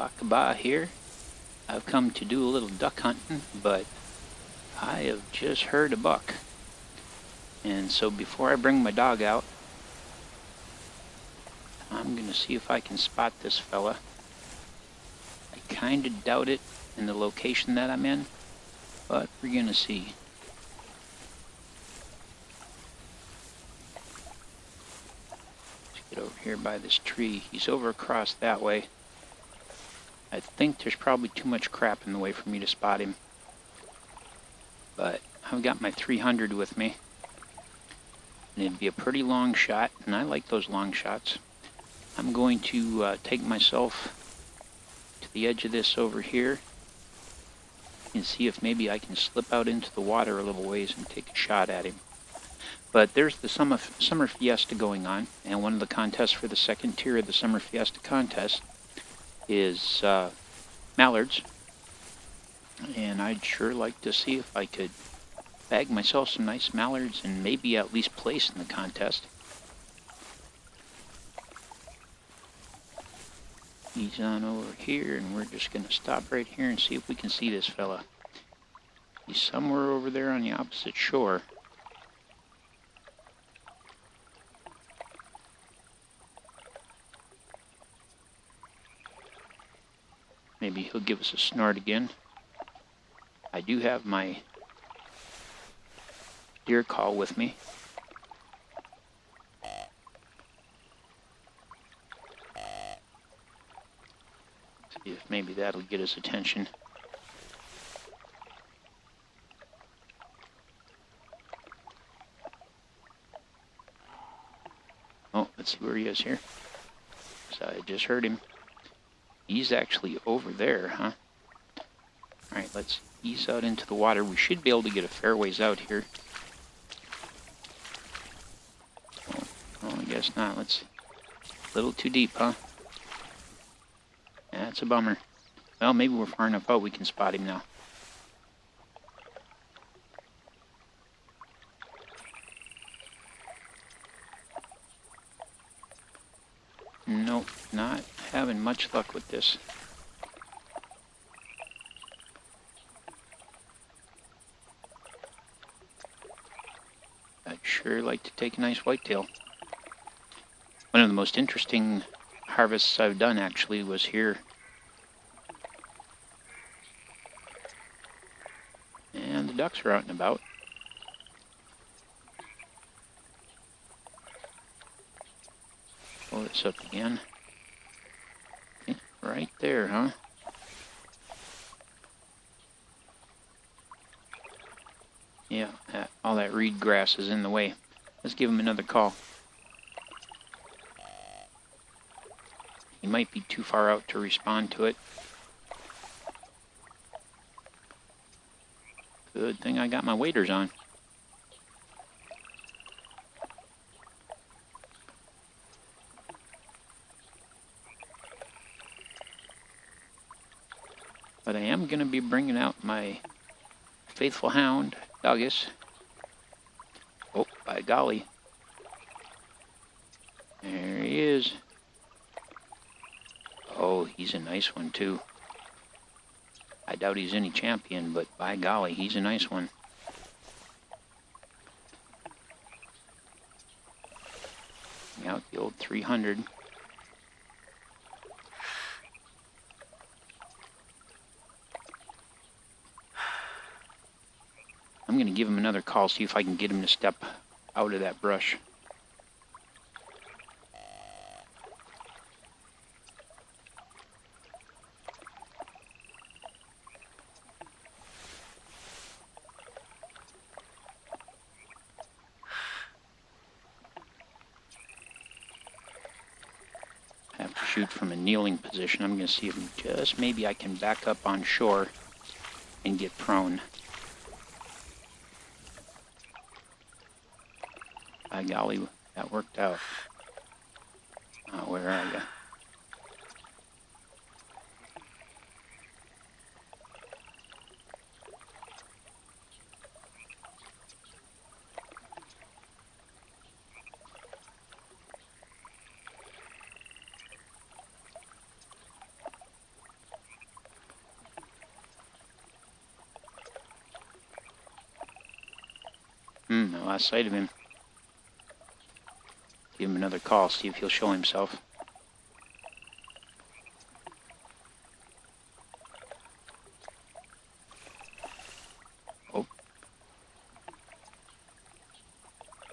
Lakaba here. I've come to do a little duck hunting, but I have just heard a buck. And so before I bring my dog out, I'm going to see if I can spot this fella. I kind of doubt it in the location that I'm in, but we're going to see. Let's get over here by this tree. He's over across that way. I think there's probably too much crap in the way for me to spot him. But I've got my 300 with me. And it'd be a pretty long shot, and I like those long shots. I'm going to take myself to the edge of this over here and see if maybe I can slip out into the water a little ways and take a shot at him. But there's the summer fiesta going on, and one of the contests for the second tier of the summer fiesta contest is mallards, and I'd sure like to see if I could bag myself some nice mallards and maybe at least place in the contest. He's on over here, and we're just going to stop right here and see if we can see this fella. He's somewhere over there on the opposite shore. Maybe he'll give us a snort again. I do have my deer call with me. See if maybe that'll get his attention. Oh, let's see where he is here. So I just heard him. He's actually over there, huh? Alright, let's ease out into the water. We should be able to get a fair ways out here. Oh, I guess not. Let's... A little too deep, huh? That's a bummer. Well, maybe we're far enough out we can spot him now. Nope, not having much luck with this. I'd sure like to take a nice whitetail. One of the most interesting harvests I've done actually was here. And the ducks are out and about. Pull this up again. Right there, huh? Yeah, all that reed grass is in the way. Let's give him another call. He might be too far out to respond to it. Good thing I got my waders on. But I am going to be bringing out my faithful hound, Doggus. Oh, by golly. There he is. Oh, he's a nice one, too. I doubt he's any champion, but by golly, he's a nice one. Out the old 300. I'm going to give him another call, see if I can get him to step out of that brush. I have to shoot from a kneeling position. I'm going to see if just maybe I can back up on shore and get prone. By golly, that worked out. Where are you? I lost sight of him. Give him another call, see if he'll show himself. Oh.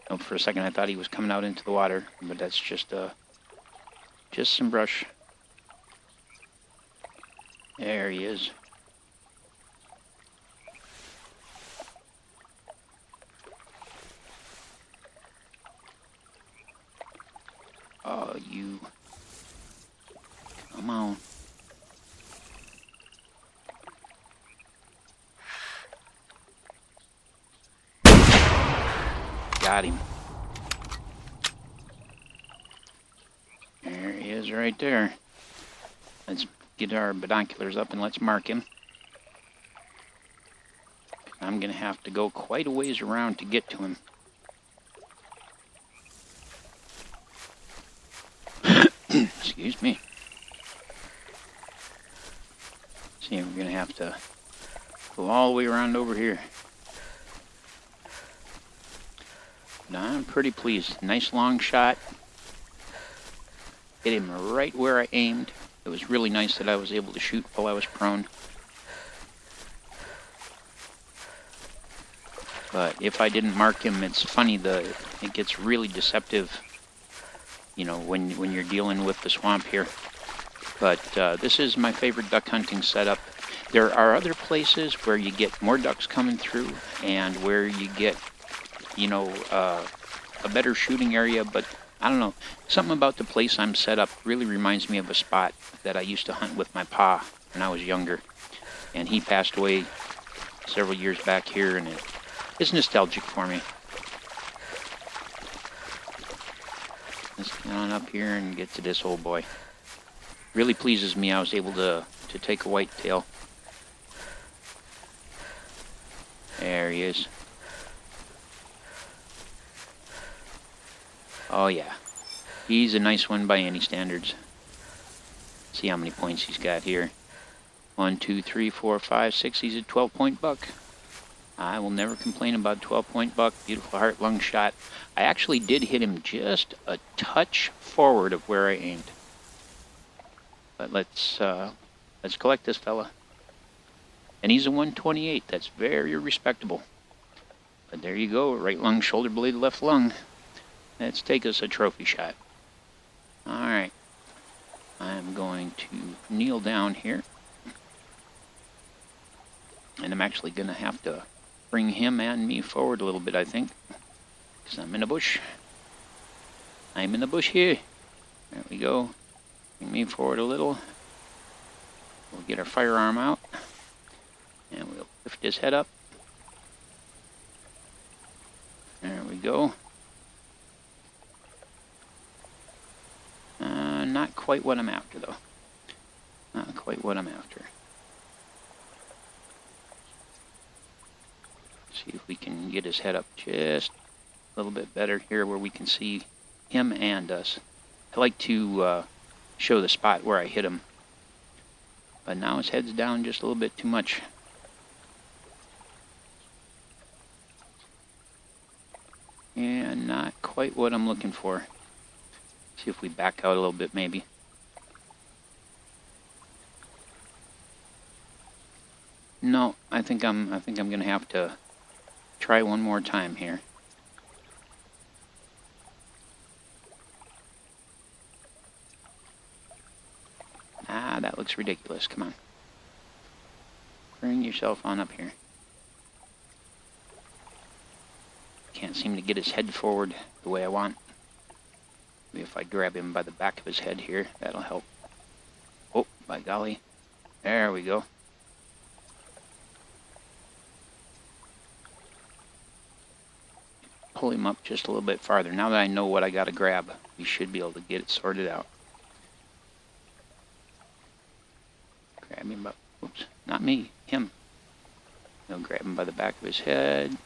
Oh, for a second I thought he was coming out into the water, but that's just some brush. There he is. Oh, you. Come on. Got him. There he is right there. Let's get our binoculars up and let's mark him. I'm going to have to go quite a ways around to get to him. Excuse me. See, we're going to have to go all the way around over here. But I'm pretty pleased. Nice long shot. Hit him right where I aimed. It was really nice that I was able to shoot while I was prone. But if I didn't mark him, it's funny, it gets really deceptive, you know, when you're dealing with the swamp here. But this is my favorite duck hunting setup. There are other places where you get more ducks coming through and where you get, you know, a better shooting area, but I don't know. Something about the place I'm set up really reminds me of a spot that I used to hunt with my pa when I was younger. And he passed away several years back here, and it's nostalgic for me. Let's get on up here and get to this old boy. Really pleases me I was able to take a whitetail. There he is. Oh yeah, he's a nice one by any standards. See how many points he's got here. 1, 2, 3, 4, 5, 6. He's a 12-point buck. I will never complain about 12-point buck. Beautiful heart-lung shot. I actually did hit him just a touch forward of where I aimed. But let's collect this fella. And he's a 128. That's very respectable. But there you go. Right lung, shoulder blade, left lung. Let's take us a trophy shot. Alright. I'm going to kneel down here. And I'm actually going to have to bring him and me forward a little bit, I think. Because I'm in a bush. I'm in the bush here. There we go. Bring me forward a little. We'll get our firearm out. And we'll lift his head up. There we go. Not quite what I'm after, though. Not quite what I'm after. See if we can get his head up just a little bit better here where we can see him and us. I like to show the spot where I hit him. But now his head's down just a little bit too much. And not quite what I'm looking for. See if we back out a little bit, maybe. No, I think I'm gonna have to try one more time here. Ah, that looks ridiculous. Come on. Bring yourself on up here. Can't seem to get his head forward the way I want. Maybe if I grab him by the back of his head here, that'll help. Oh, by golly. There we go. Pull him up just a little bit farther. Now that I know what I gotta grab, we should be able to get it sorted out. Grab him by, oops, not me, him. I'll grab him by the back of his head.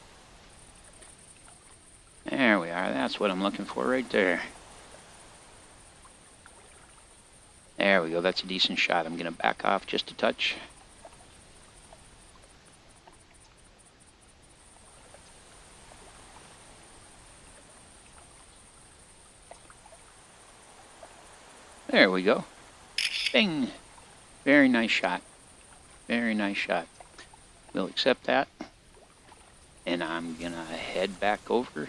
There we are, that's what I'm looking for right there. There we go, that's a decent shot. I'm gonna back off just a touch. There we go. Bing! Very nice shot. Very nice shot. We'll accept that. And I'm gonna head back over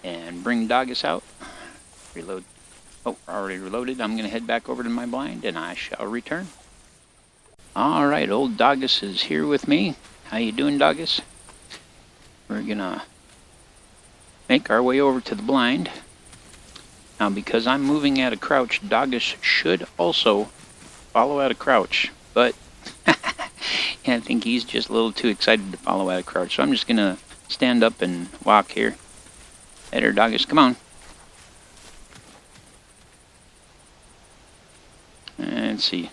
and bring Doggus out. Reload. Oh, already reloaded. I'm gonna head back over to my blind and I shall return. Alright, old Doggus is here with me. How you doing, Doggus? We're gonna make our way over to the blind. Now, because I'm moving at a crouch, Doggus should also follow at a crouch, but I think he's just a little too excited to follow at a crouch, so I'm just gonna stand up and walk here. Hey there, Doggus, come on. And let's see.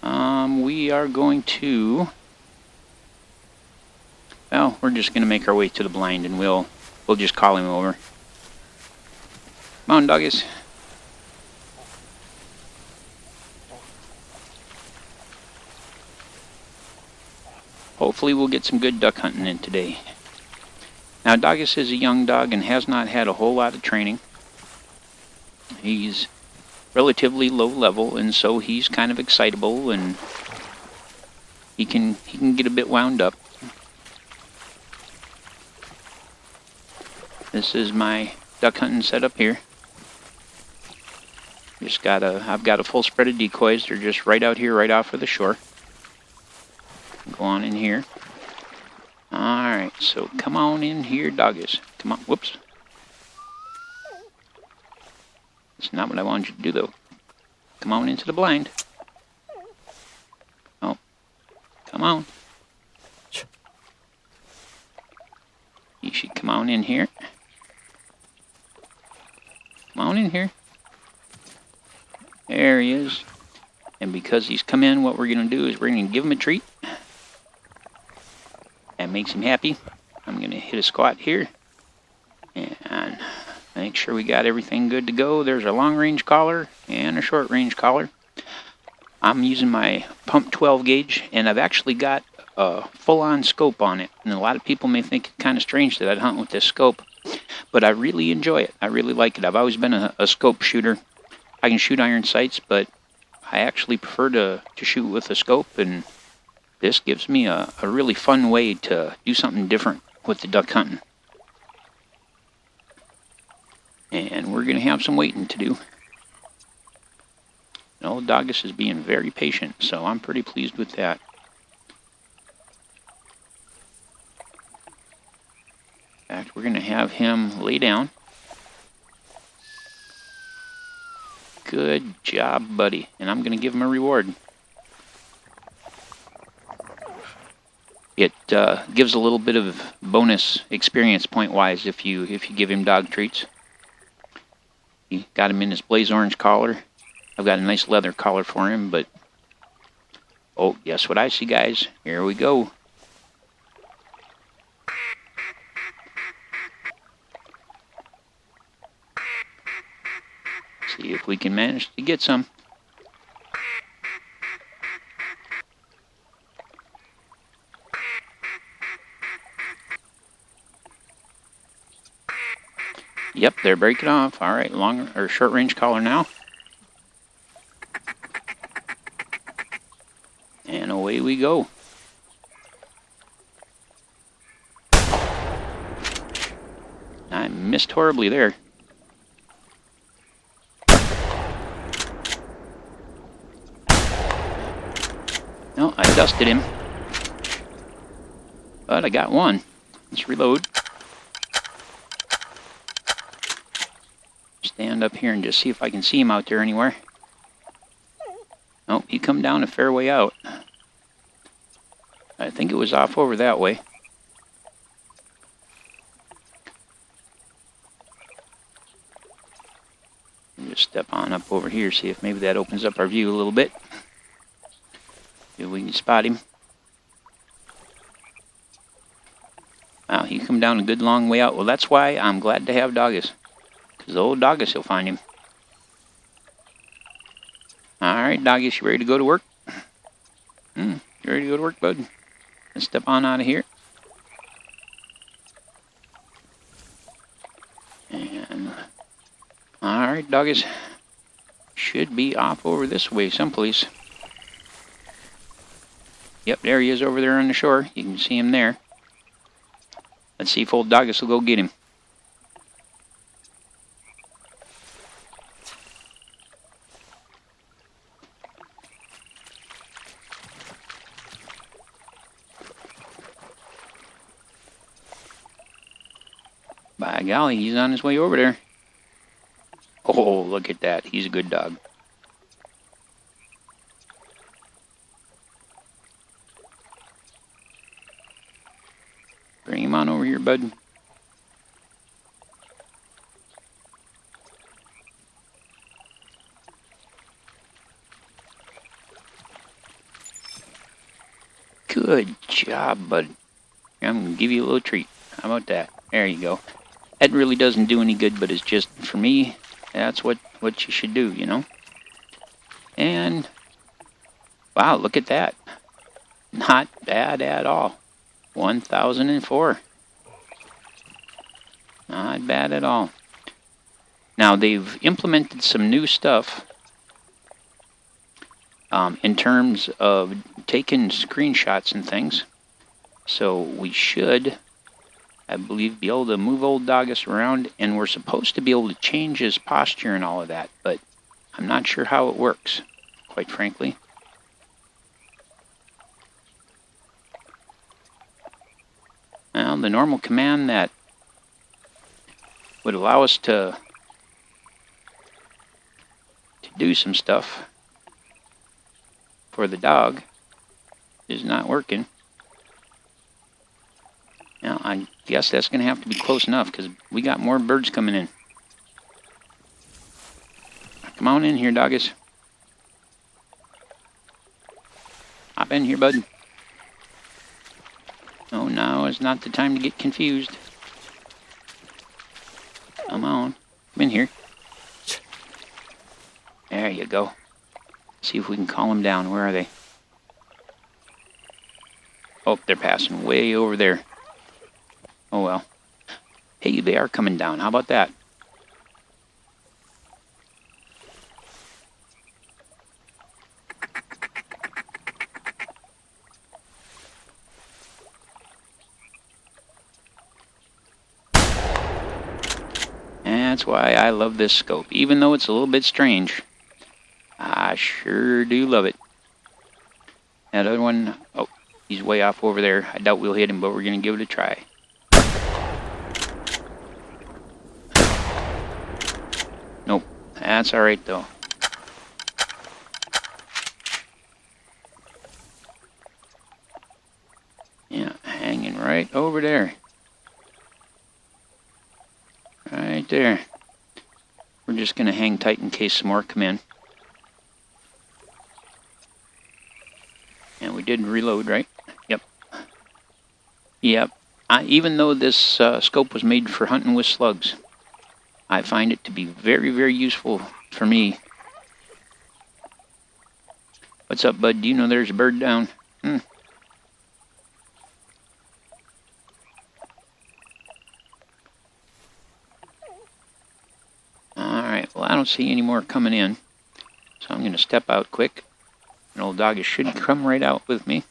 We are going to... Well, we're just gonna make our way to the blind, and we'll just call him over. Come on, Doggus. Hopefully we'll get some good duck hunting in today. Now, Doggus is a young dog and has not had a whole lot of training. He's relatively low level, and so he's kind of excitable, and he can get a bit wound up. This is my duck hunting setup here. I've got a full spread of decoys. They're just right out here, right off of the shore. Go on in here. Alright, so come on in here, Doggus. Come on, whoops. That's not what I wanted you to do, though. Come on into the blind. Oh, come on. You should come on in here. Come on in here. There he is. And because he's come in, what we're going to do is we're going to give him a treat. That makes him happy. I'm going to hit a squat here. And make sure we got everything good to go. There's a long range collar and a short range collar. I'm using my pump 12 gauge, and I've actually got a full-on scope on it. And a lot of people may think it's kind of strange that I'd hunt with this scope, but I really enjoy it. I really like it. I've always been a scope shooter. I can shoot iron sights, but I actually prefer to shoot with a scope, and this gives me a really fun way to do something different with the duck hunting. And we're going to have some waiting to do. Old Doggus is being very patient, so I'm pretty pleased with that. In fact, we're going to have him lay down. Good job, buddy. And I'm going to give him a reward. It gives a little bit of bonus experience point-wise if you give him dog treats. He got him in his blaze orange collar. I've got a nice leather collar for him, but... Oh, guess what I see, guys? Here we go. See if we can manage to get some. Yep, they're breaking off. All right, long or short range collar now. And away we go. I missed horribly there. No, I dusted him. But I got one. Let's reload. Stand up here and just see if I can see him out there anywhere. Oh, he come down a fair way out. I think it was off over that way. Just step on up over here, see if maybe that opens up our view a little bit. See if we can spot him. Wow, he come down a good long way out. Well, that's why I'm glad to have Doggus. Because the old Doggus will find him. Alright, Doggus, you ready to go to work? You ready to go to work, bud? Let's step on out of here. And... Alright, Doggus. should be off over this way someplace. Yep, there he is over there on the shore. You can see him there. Let's see if old Doggus will go get him. By golly, he's on his way over there. Oh, look at that. He's a good dog. Bring him on over here, bud. Good job, bud. I'm going to give you a little treat. How about that? There you go. That really doesn't do any good, but it's just, for me, that's what you should do, you know? And, wow, look at that. Not bad at all. 1,004. Not bad at all. Now, they've implemented some new stuff in terms of taking screenshots and things. So we should, I believe, be able to move old Doggus around, and we're supposed to be able to change his posture and all of that, but I'm not sure how it works, quite frankly. Well, the normal command that would allow us to do some stuff for the dog is not working. Now, I guess that's going to have to be close enough, because we got more birds coming in. Come on in here, Doggus. Hop in here, bud. Oh, now is not the time to get confused. Come on. Come in here. There you go. See if we can call them down. Where are they? Oh, they're passing way over there. Oh, well. Hey, they are coming down. How about that? That's why I love this scope. Even though it's a little bit strange, I sure do love it. That other one, oh, he's way off over there. I doubt we'll hit him, but we're going to give it a try. Nope, that's alright though. Yeah, hanging right over there. Right there. We're just going to hang tight in case some more come in. And we did reload, right? Yep. Yep. Even though this scope was made for hunting with slugs, I find it to be very, very useful for me. What's up, bud? Do you know there's a bird down? Alright, well, I don't see any more coming in, so I'm going to step out quick. And old Doggus should come right out with me.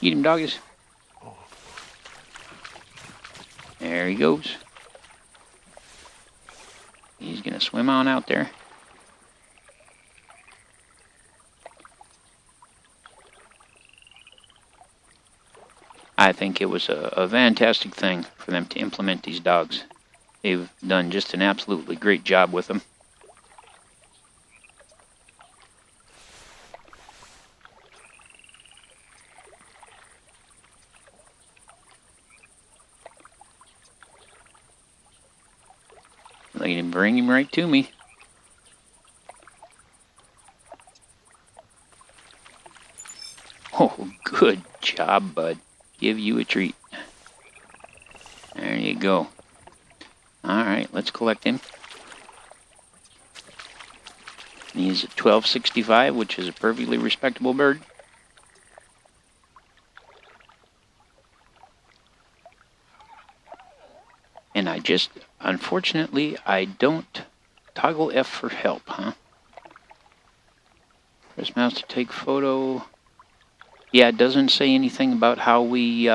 Eat him, Doggus. There he goes. He's going to swim on out there. I think it was a fantastic thing for them to implement these dogs. They've done just an absolutely great job with them. Let him bring him right to me. Oh, good job, bud. Give you a treat. There you go. Alright, let's collect him. He's a 1265, which is a perfectly respectable bird. And unfortunately, I don't Toggle F for help, huh? Press mouse to take photo. Yeah, it doesn't say anything about how we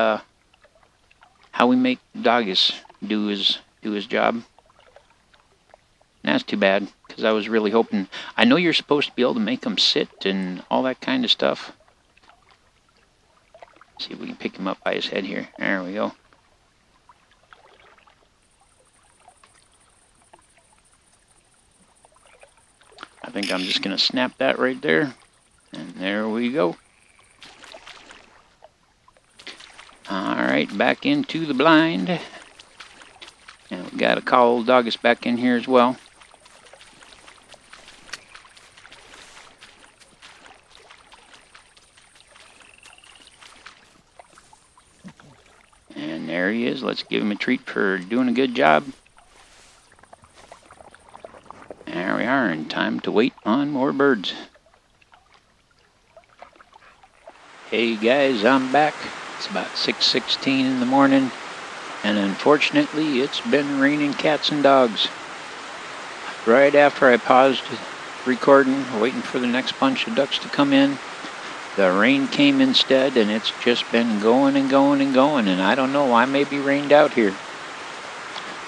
make Doggus do his job. And that's too bad, because I was really hoping. I know you're supposed to be able to make him sit and all that kind of stuff. Let's see if we can pick him up by his head here. There we go. I think I'm just going to snap that right there. And there we go. Alright, back into the blind. And we got to call Doggus back in here as well. And there he is. Let's give him a treat for doing a good job. There we are, and time to wait on more birds. Hey guys, I'm back. It's about 6:16 in the morning, and unfortunately it's been raining cats and dogs. Right after I paused recording, waiting for the next bunch of ducks to come in, the rain came instead, and it's just been going and going and going, and I don't know, I may be rained out here.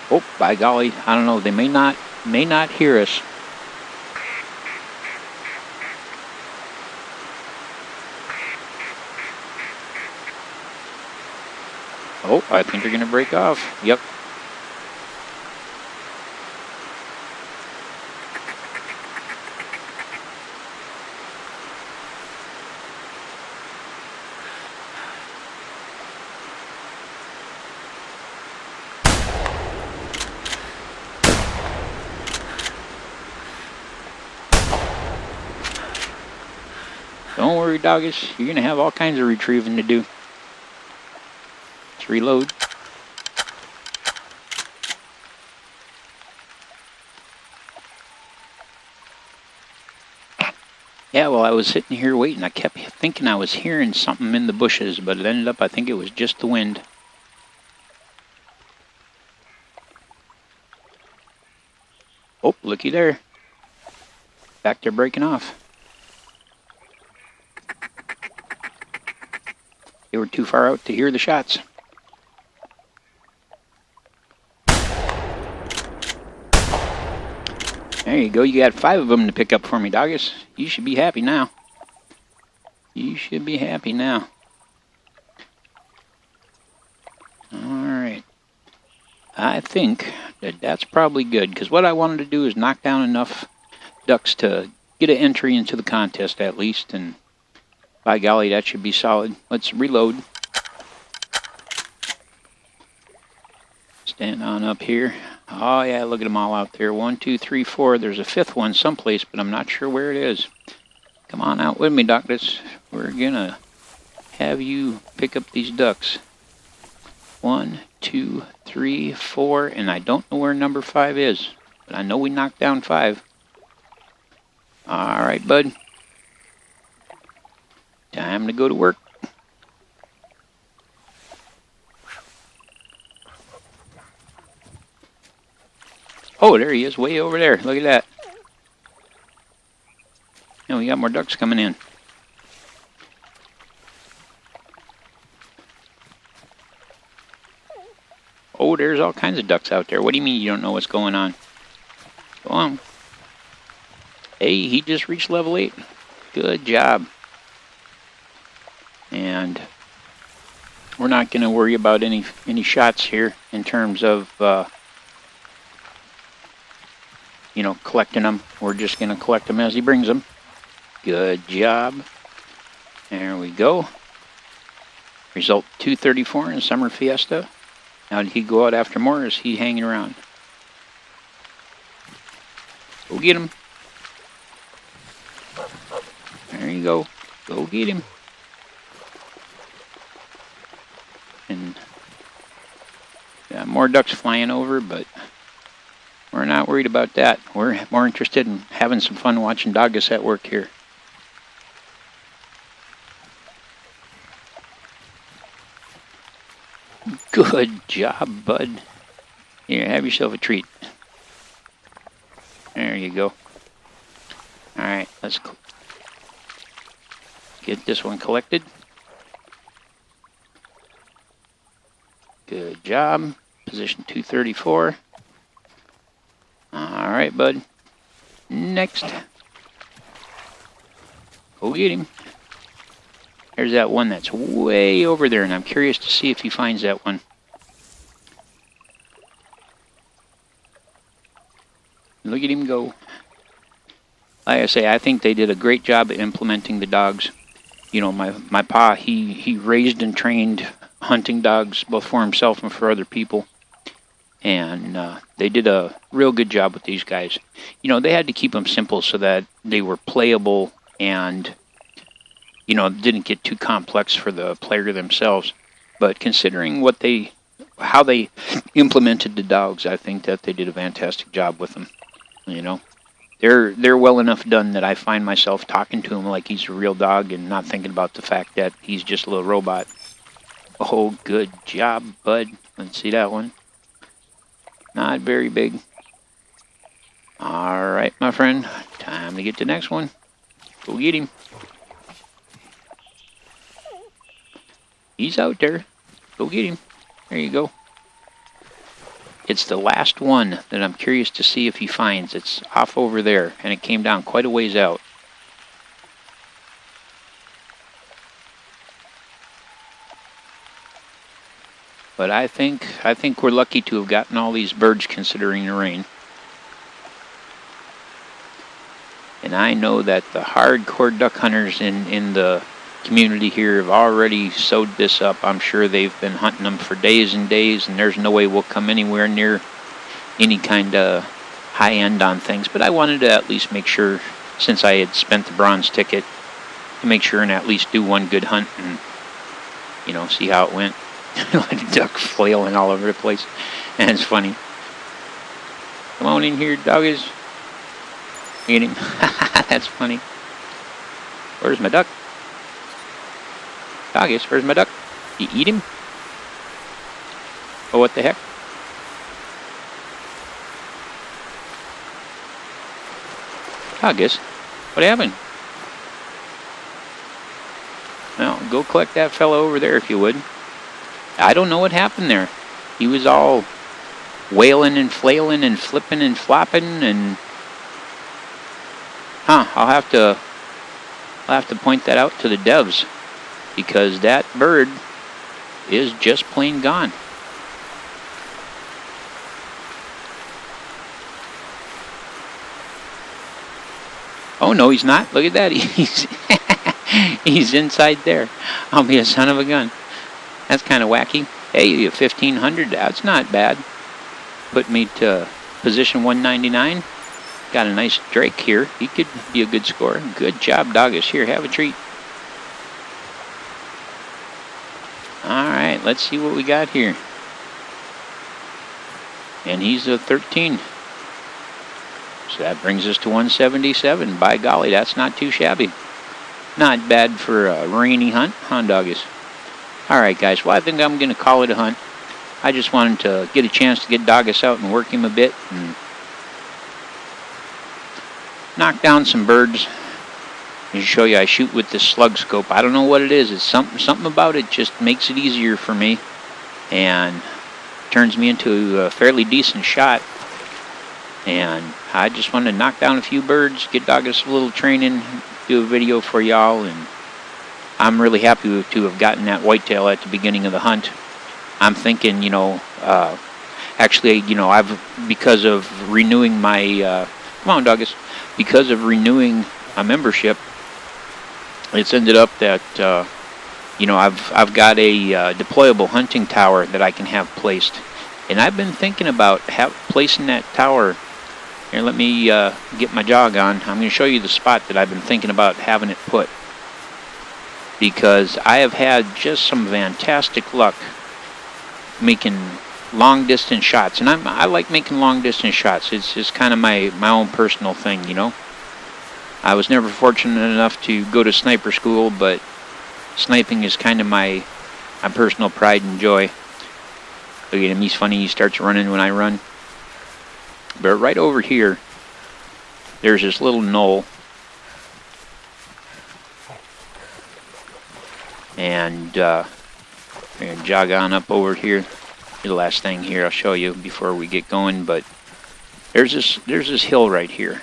Oh, by golly, I don't know, they may not hear us. Oh, I think they're going to break off. Yep. Don't worry, Doggus. You're going to have all kinds of retrieving to do. Let's reload. Yeah, well, I was sitting here waiting. I kept thinking I was hearing something in the bushes, but it ended up, I think it was just the wind. Oh, looky there. Back there breaking off. They were too far out to hear the shots. There you go. You got 5 of them to pick up for me, Doggus. You should be happy now. You should be happy now. Alright. I think that that's probably good, because what I wanted to do is knock down enough ducks to get an entry into the contest at least, and by golly, that should be solid. Let's reload. Stand on up here. Oh yeah, look at them all out there. 1, 2, 3, 4. There's a 5th one someplace, but I'm not sure where it is. Come on out with me, Doggus. We're gonna have you pick up these ducks. 1, 2, 3, 4, and I don't know where number 5 is, but I know we knocked down 5. All right, bud. Time to go to work. Oh, there he is, way over there. Look at that. And we got more ducks coming in. Oh, there's all kinds of ducks out there. What do you mean you don't know what's going on? Go on. Hey, he just reached level 8. Good job. And we're not going to worry about any shots here in terms of you know, collecting them. We're just going to collect them as he brings them. Good job. There we go. Result 234 in Summer Fiesta. Now, did he go out after more, or is he hanging around? Go get him. There you go. Go get him. And got more ducks flying over, but we're not worried about that. We're more interested in having some fun watching Doggus at work here. Good job, bud. Here, have yourself a treat. There There you go. Alright, let's get this one collected. Good job. Position 234. Alright, bud. Next. Go get him. There's that one that's way over there, and I'm curious to see if he finds that one. Look at him go. Like I say, I think they did a great job at implementing the dogs. You know, my pa, he raised and trained hunting dogs, both for himself and for other people. And they did a real good job with these guys. You know, they had to keep them simple so that they were playable and, you know, didn't get too complex for the player themselves. But considering how they implemented the dogs, I think that they did a fantastic job with them. You know, they're well enough done that I find myself talking to him like he's a real dog and not thinking about the fact that he's just a little robot. Oh, good job, bud. Let's see that one. Not very big. All right, my friend. Time to get to the next one. Go get him. He's out there. Go get him. There you go. It's the last one that I'm curious to see if he finds. It's off over there, and it came down quite a ways out. But I think we're lucky to have gotten all these birds considering the rain. And I know that the hardcore duck hunters in the community here have already sewed this up. I'm sure they've been hunting them for days and days, and there's no way we'll come anywhere near any kind of high end on things. But I wanted to at least make sure, since I had spent the bronze ticket, to make sure and at least do one good hunt and, you know, see how it went. Like a duck flailing all over the place. And it's funny. Come on in here, Doggus. Eat him. That's funny. Where's my duck? Doggus, where's my duck? You eat him? Oh, what the heck? Doggus, what happened? Well, go collect that fellow over there if you would. I don't know what happened there. He was all wailing and flailing and flipping and flopping and... I'll have to point that out to the devs, because that bird is just plain gone. Oh no, he's not. Look at that. He's inside there. I'll be a son of a gun. That's kind of wacky. Hey, 1,500, that's not bad. Put me to position 199. Got a nice drake here. He could be a good score. Good job, Doggus. Here, have a treat. Alright, let's see what we got here. And he's a 13. So that brings us to 177. By golly, that's not too shabby. Not bad for a rainy hunt, huh, Doggus? Alright, guys. Well, I think I'm going to call it a hunt. I just wanted to get a chance to get Doggus out and work him a bit and knock down some birds. And show you I shoot with this slug scope. I don't know what it is. It's something about it just makes it easier for me and turns me into a fairly decent shot. And I just wanted to knock down a few birds, get Doggus a little training, do a video for y'all, and I'm really happy to have gotten that whitetail at the beginning of the hunt. I'm thinking, you know, actually, you know, because of renewing my, come on, Doggus, because of renewing my membership, it's ended up that, you know, I've got a deployable hunting tower that I can have placed. And I've been thinking about placing that tower. Here, let me get my jog on. I'm going to show you the spot that I've been thinking about having it put. Because I have had just some fantastic luck making long distance shots. And I like making long distance shots. It's just kind of my own personal thing, you know. I was never fortunate enough to go to sniper school, but sniping is kind of my personal pride and joy. Look at him, he's funny, he starts running when I run. But right over here there's this little knoll. And we're gonna jog on up over here. The last thing here I'll show you before we get going, but there's this hill right here.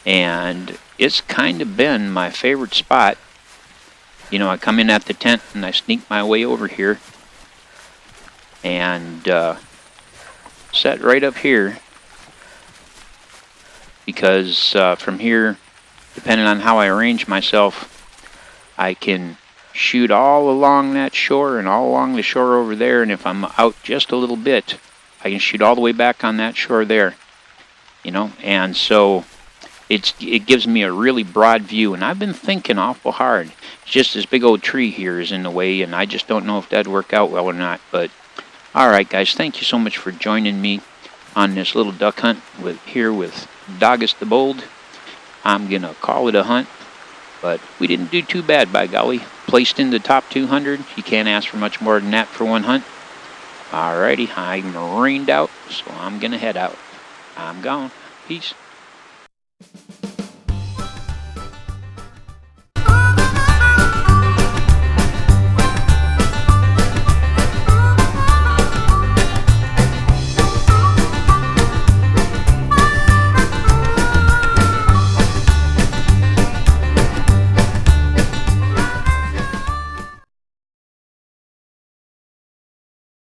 And it's kind of been my favorite spot. You know, I come in at the tent and I sneak my way over here and set right up here, because from here, depending on how I arrange myself, I can shoot all along that shore and all along the shore over there, and if I'm out just a little bit, I can shoot all the way back on that shore there, you know, and so it gives me a really broad view, and I've been thinking awful hard. It's just this big old tree here is in the way, and I just don't know if that'd work out well or not, but alright guys, thank you so much for joining me on this little duck hunt here with Doggus the Bold. I'm gonna call it a hunt. But we didn't do too bad, by golly. Placed in the top 200. You can't ask for much more than that for one hunt. Alrighty, I'm rained out, so I'm going to head out. I'm gone. Peace.